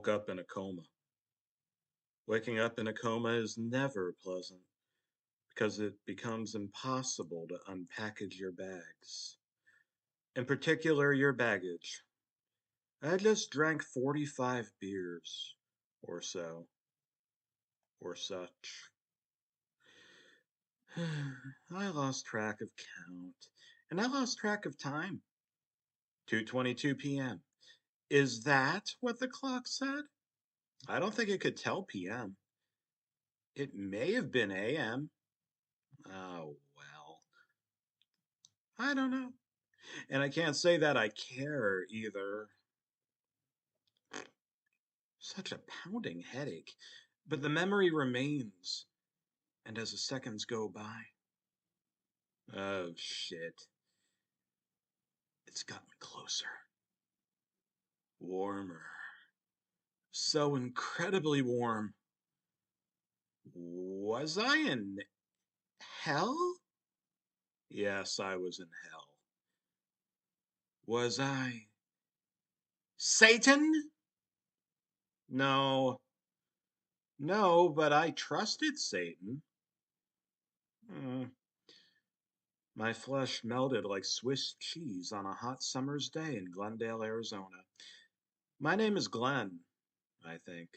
Up in a coma. Waking up in a coma is never pleasant because it becomes impossible to unpackage your bags. In particular, your baggage. I just drank 45 beers or so, or such. I lost track of count, and I lost track of time. 2:22 p.m. Is that what the clock said? I don't think it could tell p.m. It may have been a.m. Oh, well. I don't know. And I can't say that I care either. Such a pounding headache. But the memory remains. And as the seconds go by, oh shit. It's gotten closer. Warmer. So incredibly warm. Was I in hell? Yes, I was in hell. Was I Satan? No. No, but I trusted Satan. Hmm. My flesh melted like Swiss cheese on a hot summer's day in Glendale, Arizona. My name is Glenn, I think.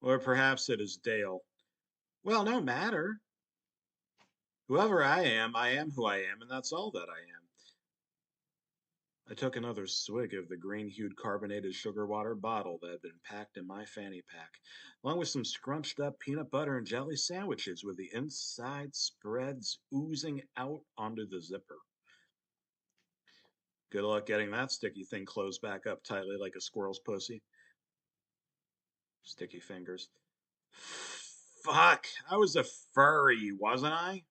Or perhaps it is Dale. Well, no matter. Whoever I am who I am, and that's all that I am. I took another swig of the green-hued carbonated sugar water bottle that had been packed in my fanny pack, along with some scrunched up peanut butter and jelly sandwiches with the inside spreads oozing out onto the zipper. Good luck getting that sticky thing closed back up tightly like a squirrel's pussy. Sticky fingers. Fuck, I was a furry, wasn't I?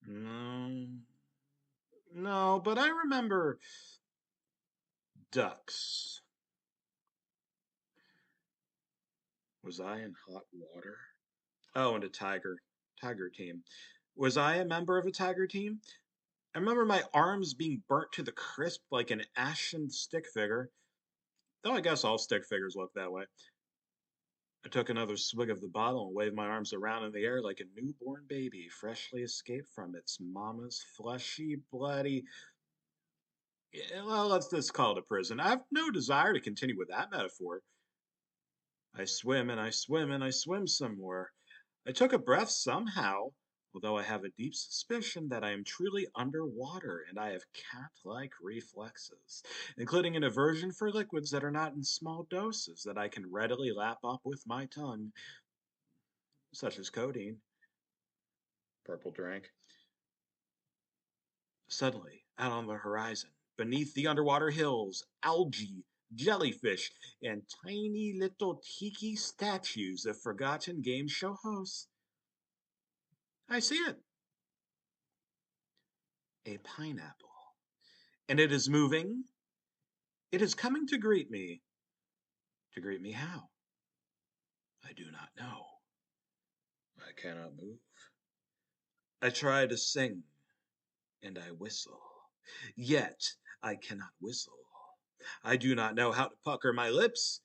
No. No, but I remember ducks. Was I in hot water? Oh, and a tiger. Tiger team. Was I a member of a tiger team? I remember my arms being burnt to the crisp like an ashen stick figure. Though I guess all stick figures look that way. I took another swig of the bottle and waved my arms around in the air like a newborn baby freshly escaped from its mama's fleshy, bloody. Yeah, well, let's just call it a prison. I have no desire to continue with that metaphor. I swim and I swim and I swim somewhere. I took a breath somehow, although I have a deep suspicion that I am truly underwater and I have cat-like reflexes, including an aversion for liquids that are not in small doses that I can readily lap up with my tongue, such as codeine. Purple drink. Suddenly, out on the horizon, beneath the underwater hills, algae, jellyfish, and tiny little tiki statues of forgotten game show hosts. I see it. A pineapple. And it is moving. It is coming to greet me. To greet me how? I do not know. I cannot move. I try to sing, and I whistle. Yet I cannot whistle. I do not know how to pucker my lips.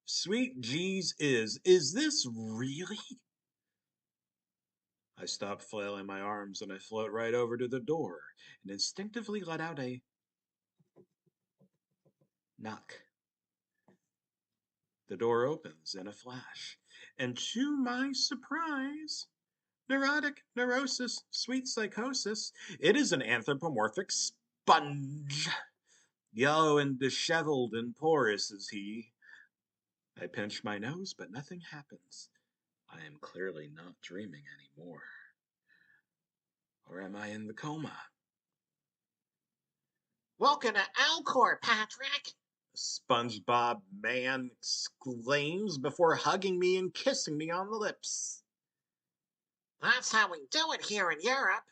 Sweet G's is this really? I stop flailing my arms and I float right over to the door and instinctively let out a knock. The door opens in a flash, and to my surprise, neurotic, neurosis, sweet psychosis, it is an anthropomorphic sponge. Yellow and disheveled and porous is he. I pinch my nose, but nothing happens. I am clearly not dreaming anymore. Or am I in the coma? Welcome to Alcor, Patrick. SpongeBob man exclaims before hugging me and kissing me on the lips. That's how we do it here in Europe.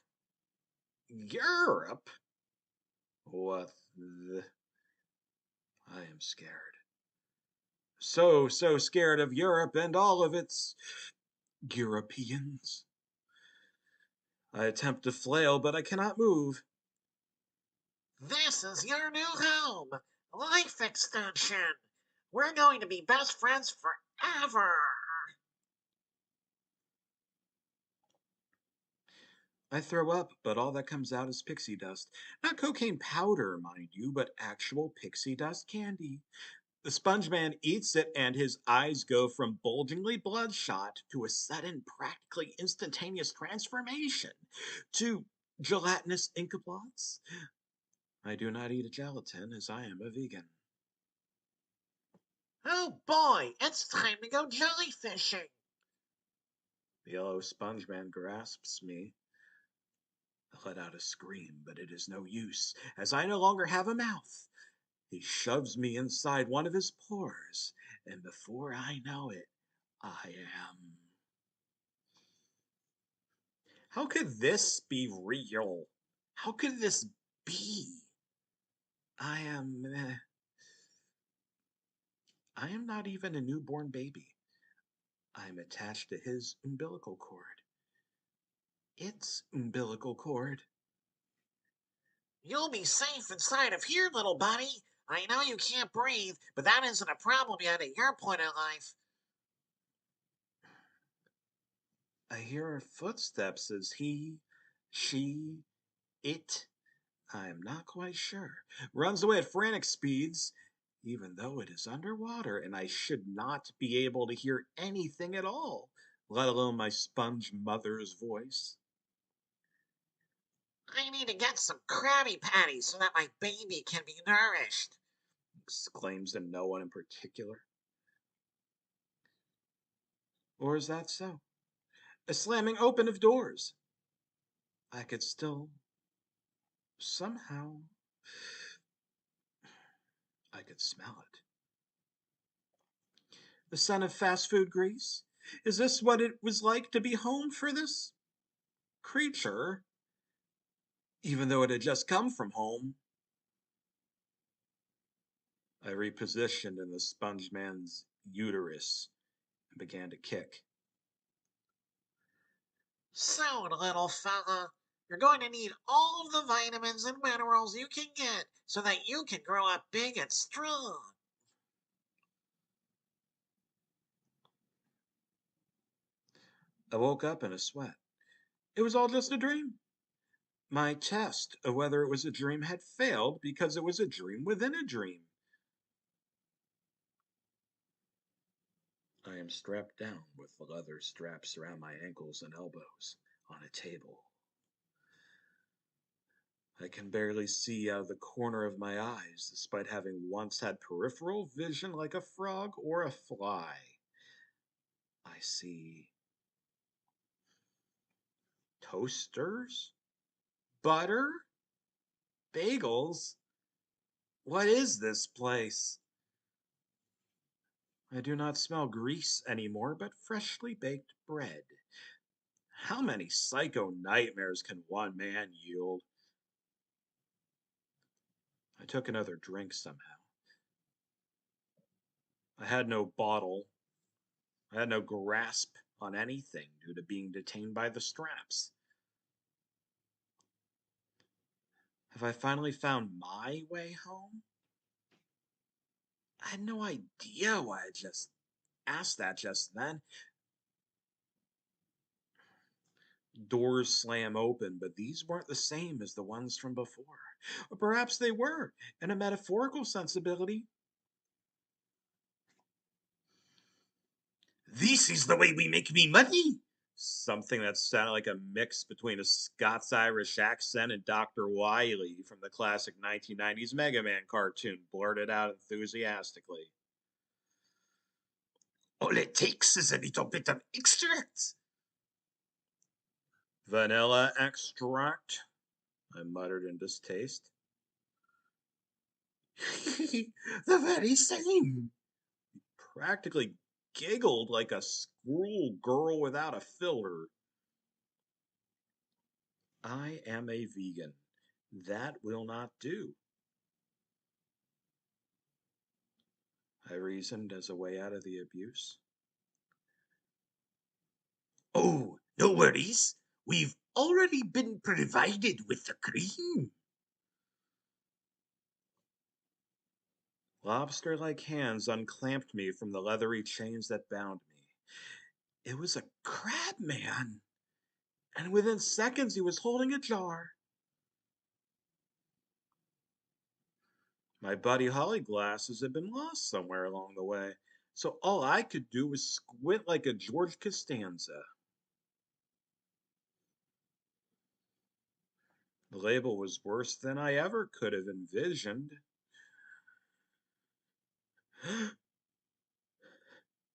Europe? What the? I am scared. So scared of Europe and all of its Europeans. I attempt to flail, but I cannot move. This is your new home. Life extension. We're going to be best friends forever. I throw up, but all that comes out is pixie dust. Not cocaine powder, mind you, but actual pixie dust candy. The sponge man eats it, and his eyes go from bulgingly bloodshot to a sudden, practically instantaneous transformation to gelatinous ink blots. I do not eat a gelatin, as I am a vegan. Oh boy, it's time to go jellyfishing. The yellow sponge man grasps me. I let out a scream, but it is no use, as I no longer have a mouth. He shoves me inside one of his pores, and before I know it, I am. How could this be real? How could this be? I am. I am not even a newborn baby. I am attached to his umbilical cord. Its umbilical cord. You'll be safe inside of here, little buddy. I know you can't breathe, but that isn't a problem yet at your point in life. I hear her footsteps as he, she, it, I am not quite sure, runs away at frantic speeds, even though it is underwater and I should not be able to hear anything at all, let alone my sponge mother's voice. I need to get some Krabby Patties so that my baby can be nourished. Exclaims the no one in particular. Or is that so? A slamming open of doors. I could still, somehow, I could smell it. The scent of fast food grease? Is this what it was like to be home for this creature, even though it had just come from home? I repositioned in the sponge man's uterus and began to kick. So, little fella, you're going to need all of the vitamins and minerals you can get so that you can grow up big and strong. I woke up in a sweat. It was all just a dream. My test of whether it was a dream had failed because it was a dream within a dream. I am strapped down with the leather straps around my ankles and elbows on a table. I can barely see out of the corner of my eyes, despite having once had peripheral vision like a frog or a fly. I see toasters, butter, bagels. What is this place? I do not smell grease anymore, but freshly baked bread. How many psycho nightmares can one man yield? I took another drink somehow. I had no bottle. I had no grasp on anything due to being detained by the straps. Have I finally found my way home? I had no idea why I just asked that just then. Doors slam open, but these weren't the same as the ones from before. Or perhaps they were, in a metaphorical sensibility. This is the way we make me money. Something that sounded like a mix between a Scots-Irish accent and Dr. Wily from the classic 1990s Mega Man cartoon, blurted out enthusiastically. All it takes is a little bit of extract. Vanilla extract, I muttered in distaste. The very same. Practically giggled like a school girl without a filter. I am a vegan. That will not do, I reasoned as a way out of the abuse. Oh, no worries. We've already been provided with the cream. Lobster like hands unclamped me from the leathery chains that bound me. It was a crab man, and within seconds he was holding a jar. My Buddy Holly glasses had been lost somewhere along the way, so all I could do was squint like a George Costanza. The label was worse than I ever could have envisioned.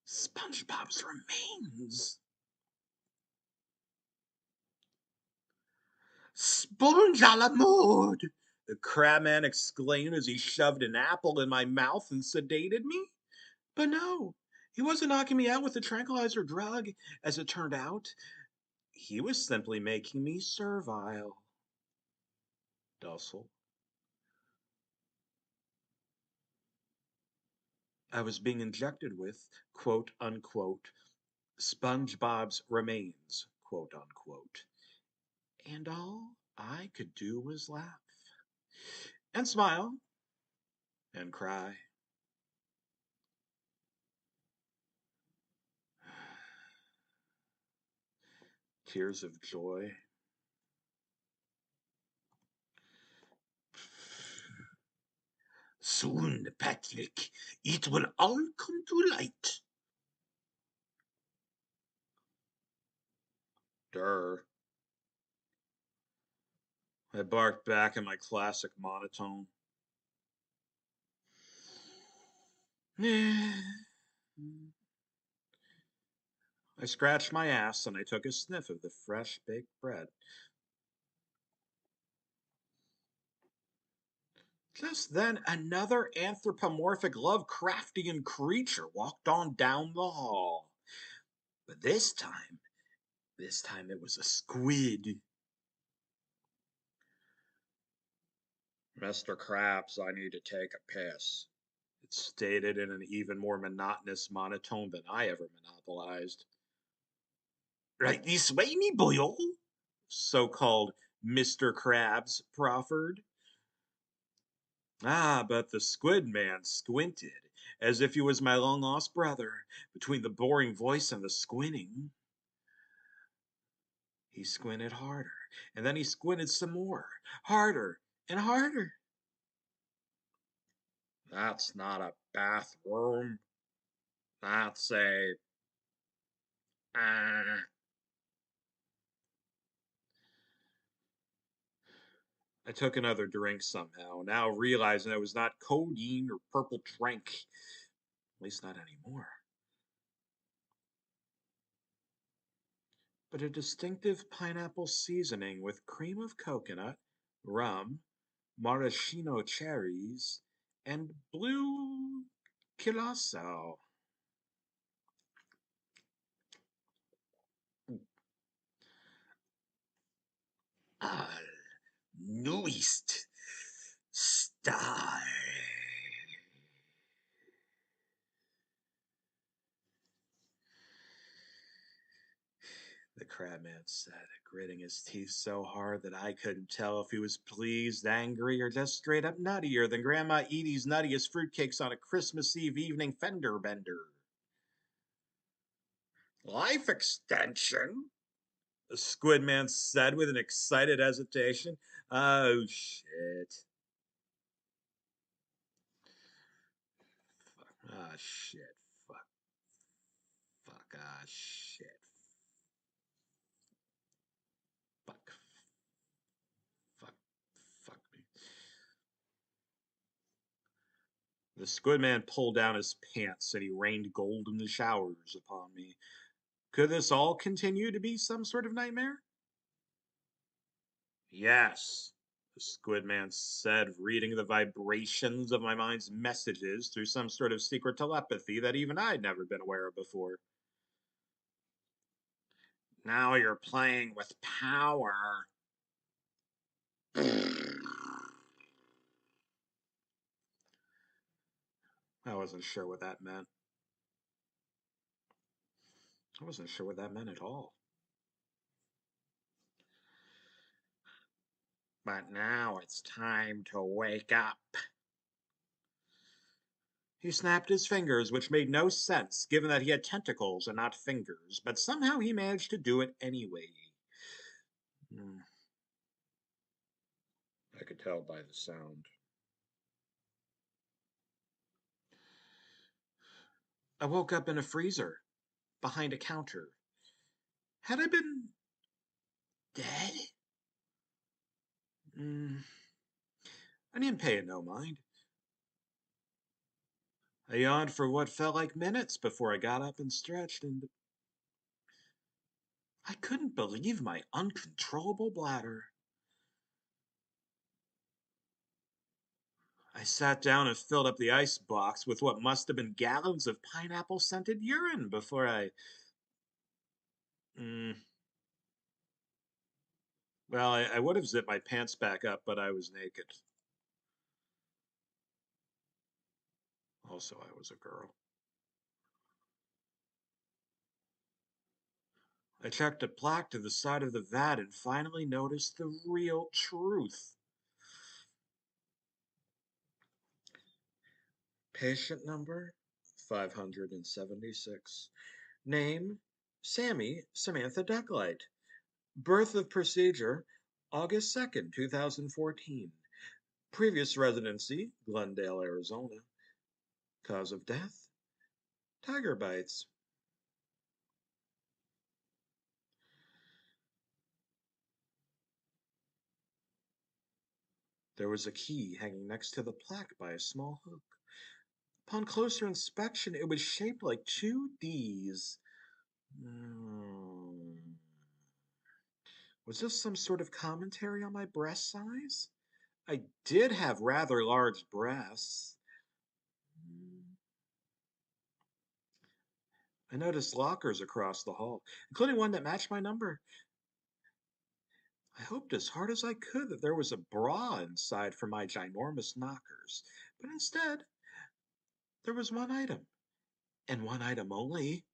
SpongeBob's remains. Sponge a la mode! The crabman exclaimed as he shoved an apple in my mouth and sedated me. But no, he wasn't knocking me out with a tranquilizer drug, as it turned out. He was simply making me servile. Docile. I was being injected with, quote unquote, SpongeBob's remains, quote unquote. And all I could do was laugh and smile and cry. Tears of joy. Soon, Patrick, it will all come to light. Durr. I barked back in my classic monotone. I scratched my ass and I took a sniff of the fresh baked bread. Just then, another anthropomorphic Lovecraftian creature walked on down the hall. But this time it was a squid. Mr. Krabs, I need to take a piss. It stated in an even more monotonous monotone than I ever monopolized. Right this way, me boyo, so-called Mr. Krabs proffered. Ah, but the squid man squinted, as if he was my long-lost brother, between the boring voice and the squinting. He squinted harder, and then he squinted some more, harder and harder. That's not a bathroom. That's a... Uh. I took another drink somehow, now realizing it was not codeine or purple drink. At least not anymore. But a distinctive pineapple seasoning with cream of coconut, rum, maraschino cherries, and blue curacao. Al newest star. The crabman said, gritting his teeth so hard that I couldn't tell if he was pleased, angry, or just straight up nuttier than Grandma Edie's nuttiest fruitcakes on a Christmas Eve evening fender bender. Life extension? The squid man said with an excited hesitation. Oh, shit. Fuck. Ah, shit. Fuck. Fuck. Ah, shit. Fuck. Fuck. Fuck me. The squid man pulled down his pants and he rained golden showers upon me. Could this all continue to be some sort of nightmare? Yes, the squid man said, reading the vibrations of my mind's messages through some sort of secret telepathy that even I'd never been aware of before. Now you're playing with power. I wasn't sure what that meant. I wasn't sure what that meant at all. But now it's time to wake up. He snapped his fingers, which made no sense given that he had tentacles and not fingers, but somehow he managed to do it anyway. Hmm, I could tell by the sound. I woke up in a freezer behind a counter. Had I been dead? Mm, I didn't pay it no mind. I yawned for what felt like minutes before I got up and stretched, and I couldn't believe my uncontrollable bladder. I sat down and filled up the ice box with what must have been gallons of pineapple scented urine before I. Mm, well, I would have zipped my pants back up, but I was naked. Also, I was a girl. I checked a plaque to the side of the vat and finally noticed the real truth. Patient number 576. Name Sammy Samantha Ducklight. Birth of procedure August 2nd, 2014. Previous residency Glendale, Arizona. Cause of death tiger bites. There was a key hanging next to the plaque by a small hook. Upon closer inspection, it was shaped like two D's. Hmm. Was this some sort of commentary on my breast size? I did have rather large breasts. Hmm. I noticed lockers across the hall, including one that matched my number. I hoped as hard as I could that there was a bra inside for my ginormous knockers, but instead, there was one item, and one item only,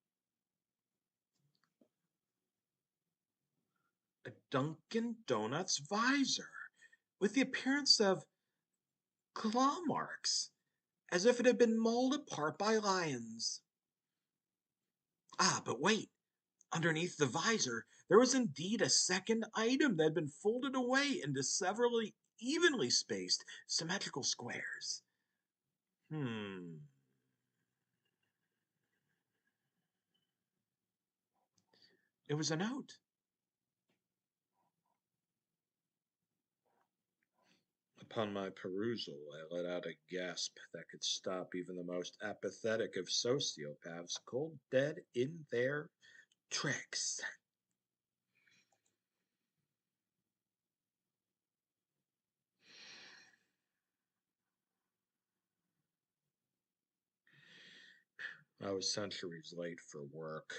a Dunkin' Donuts visor, with the appearance of claw marks, as if it had been mauled apart by lions. Ah, but wait! Underneath the visor, there was indeed a second item that had been folded away into several evenly spaced, symmetrical squares. Hmm. It was a note. Upon my perusal, I let out a gasp that could stop even the most apathetic of sociopaths cold dead in their tracks. I was centuries late for work.